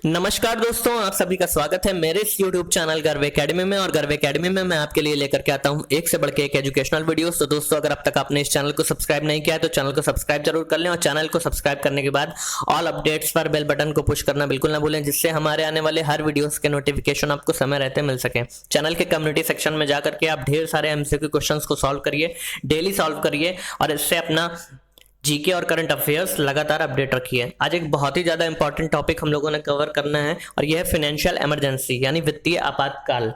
नमस्कार दोस्तों, आप सभी का स्वागत है मेरे इस YouTube चैनल गर्व एकेडमी में। और गर्व एकेडमी में मैं आपके लिए लेकर के आता हूं एक से बढ़ के एक एजुकेशनल वीडियोस। तो दोस्तों, अगर अब तक आपने इस चैनल को सब्सक्राइब नहीं किया है तो चैनल को सब्सक्राइब जरूर कर लें, और चैनल को सब्सक्राइब करने के बाद ऑल अपडेट्स पर बेल बटन को पुश करना बिल्कुल ना भूलें, जिससे हमारे आने वाले हर वीडियोस के नोटिफिकेशन आपको समय रहते मिल सके। चैनल के कम्युनिटी सेक्शन में जाकर के आप ढेर सारे MCQ क्वेश्चंस को सॉल्व करिए, डेली सॉल्व करिए, और इससे अपना जीके और करंट अफेयर्स लगातार अपडेट रखिए। आज एक बहुत ही ज्यादा इंपॉर्टेंट टॉपिक हम लोगों ने कवर करना है, और यह है फाइनेंशियल इमरजेंसी यानी वित्तीय आपातकाल।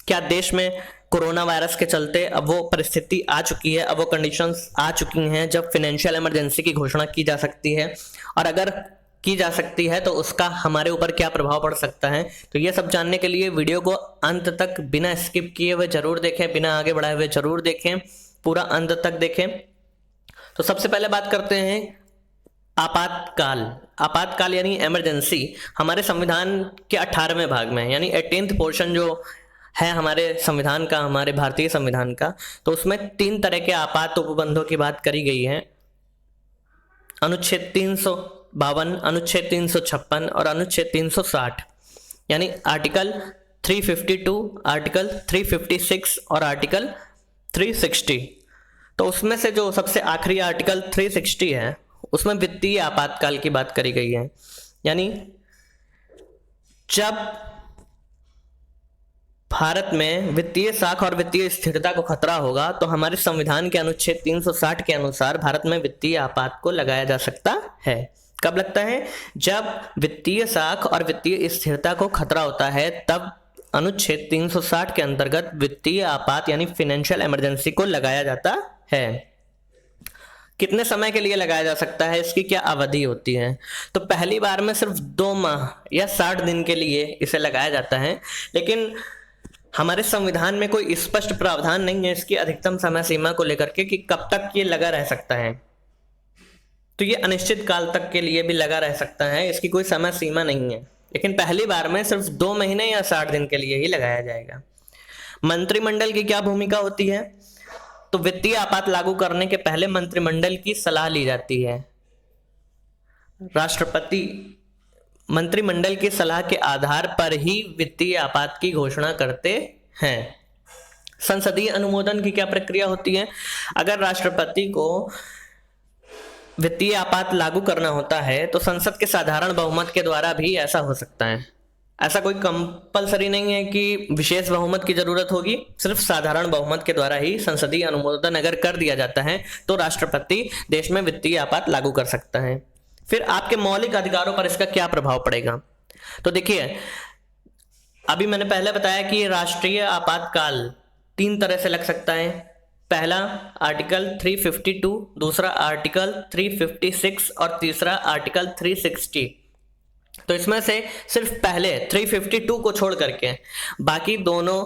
क्या देश में कोरोना वायरस के चलते अब वो परिस्थिति आ चुकी है, अब वो कंडीशंस आ चुकी हैं जब फाइनेंशियल इमरजेंसी की घोषणा की जा सकती है, और अगर की जा सकती है तो उसका हमारे ऊपर क्या प्रभाव पड़ सकता है। तो ये सब जानने के लिए वीडियो को अंत तक बिना स्किप किए हुए जरूर देखें, बिना आगे बढ़ाए हुए जरूर देखें, पूरा अंत तक देखें। तो सबसे पहले बात करते हैं आपातकाल। आपातकाल यानी इमरजेंसी हमारे संविधान के 18वें भाग में यानी 18th पोर्शन जो है हमारे संविधान का, हमारे भारतीय संविधान का, तो उसमें 3 तरह के आपात उपबंधों की बात करी गई है। अनुच्छेद 352, अनुच्छेद 356 और अनुच्छेद 360, यानी आर्टिकल 352, आर्टिकल 356 और आर्टिकल 360। तो उसमें से जो सबसे आखिरी आर्टिकल 360 है उसमें वित्तीय आपातकाल की बात करी गई है। यानी जब भारत में वित्तीय साख और वित्तीय स्थिरता को खतरा होगा तो हमारे संविधान के अनुच्छेद 360 के अनुसार भारत में वित्तीय आपात को लगाया जा सकता है। कब लगता है? जब वित्तीय साख और वित्तीय स्थिरता को खतरा होता है, तब अनुच्छेद 360 के अंतर्गत वित्तीय आपात यानी फाइनेंशियल इमरजेंसी को लगाया जाता है। कितने समय के लिए लगाया जा सकता है, इसकी क्या अवधि होती है? तो पहली बार में सिर्फ 2 माह या 60 दिन के लिए इसे लगाया जाता है, लेकिन हमारे संविधान में कोई स्पष्ट प्रावधान नहीं है इसकी अधिकतम समय सीमा को लेकर के कि कब तक ये लगा रह सकता है। तो ये अनिश्चित काल तक के लिए भी लगा रह सकता है, इसकी कोई समय सीमा नहीं है, लेकिन पहली बार में सिर्फ 2 महीने या 60 दिन के लिए ही लगाया जाएगा। मंत्रिमंडल की क्या भूमिका होती है? तो वित्तीय आपात लागू करने के पहले मंत्रिमंडल की सलाह ली जाती है। राष्ट्रपति मंत्रिमंडल की सलाह के आधार पर ही वित्तीय आपात की घोषणा करते हैं। संसदीय अनुमोदन की क्या प्रक्रिया होती है? अगर राष्ट्रपति को वित्तीय आपात लागू करना होता है तो संसद के साधारण बहुमत के द्वारा भी ऐसा हो सकता है। ऐसा कोई कंपलसरी नहीं है कि विशेष बहुमत की जरूरत होगी, सिर्फ साधारण बहुमत के द्वारा ही संसदीय अनुमोदन अगर कर दिया जाता है तो राष्ट्रपति देश में वित्तीय आपात लागू कर सकता है। फिर आपके मौलिक अधिकारों पर इसका क्या प्रभाव पड़ेगा? तो देखिए, अभी मैंने पहले बताया कि राष्ट्रीय आपातकाल 3 तरह से लग सकता है। पहला आर्टिकल 352, दूसरा आर्टिकल 356 और तीसरा आर्टिकल 360। तो इसमें से सिर्फ पहले 352 को छोड़ करके बाकी दोनों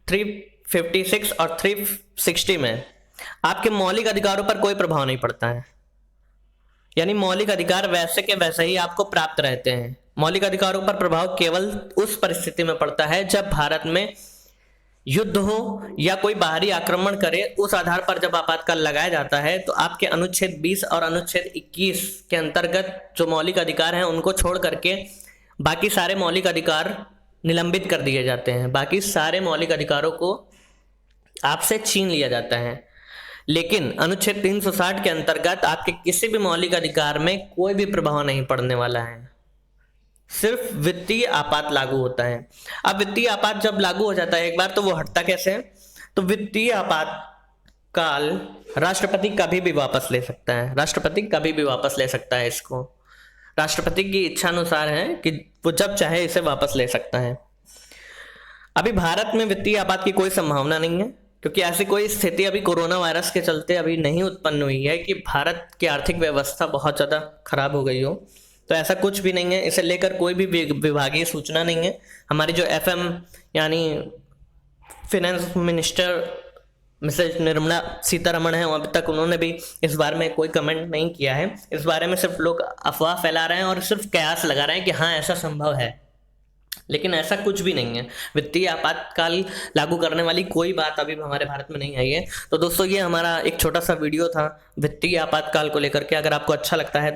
356 और 360 में आपके मौलिक अधिकारों पर कोई प्रभाव नहीं पड़ता है। यानी मौलिक अधिकार वैसे के वैसे ही आपको प्राप्त रहते हैं। मौलिक अधिकारों पर प्रभाव केवल उस परिस्थिति में पड़ता है जब भारत में युद्ध हो या कोई बाहरी आक्रमण करे। उस आधार पर जब आपातकाल लगाया जाता है तो आपके अनुच्छेद 20 और अनुच्छेद 21 के अंतर्गत जो मौलिक अधिकार हैं उनको छोड़ करके बाकी सारे मौलिक अधिकार निलंबित कर दिए जाते हैं। बाकी सारे मौलिक अधिकारों को आपसे छीन लिया जाता है। लेकिन अनुच्छेद 360 के अंतर्गत आपके किसी भी मौलिक अधिकार में कोई भी प्रभाव नहीं पड़ने वाला है, सिर्फ वित्तीय आपात लागू होता है। अब वित्तीय आपात जब लागू हो जाता है एक बार, तो वो हटता कैसे है? तो वित्तीय आपातकाल राष्ट्रपति कभी भी वापस ले सकता है। राष्ट्रपति कभी भी वापस ले सकता है इसको। राष्ट्रपति की इच्छा अनुसार है कि वो जब चाहे इसे वापस ले सकता है। अभी भारत में वित्तीय आपात की कोई संभावना नहीं है, क्योंकि ऐसी कोई स्थिति अभी कोरोना वायरस के चलते अभी नहीं उत्पन्न हुई है कि भारत की आर्थिक व्यवस्था बहुत ज्यादा खराब हो गई हो। तो ऐसा कुछ भी नहीं है, इसे लेकर कोई भी विभागीय सूचना नहीं है। हमारी जो FM यानी finance minister Mrs Nirmala Sitharaman है, अभी तक उन्होंने भी इस बारे में कोई कमेंट नहीं किया है। इस बारे में सिर्फ लोग अफवाह फैला रहे हैं और सिर्फ कयास लगा रहे हैं कि हाँ ऐसा संभव है, लेकिन ऐसा कुछ भी नहीं है। वित्तीय आपातकाल लागू करने वाली कोई बात अभी हमारे भारत में नहीं आई है। तो दोस्तों, ये हमारा एक छोटा सा वीडियो था वित्तीय आपातकाल को लेकर के। अगर आपको अच्छा लगता है तो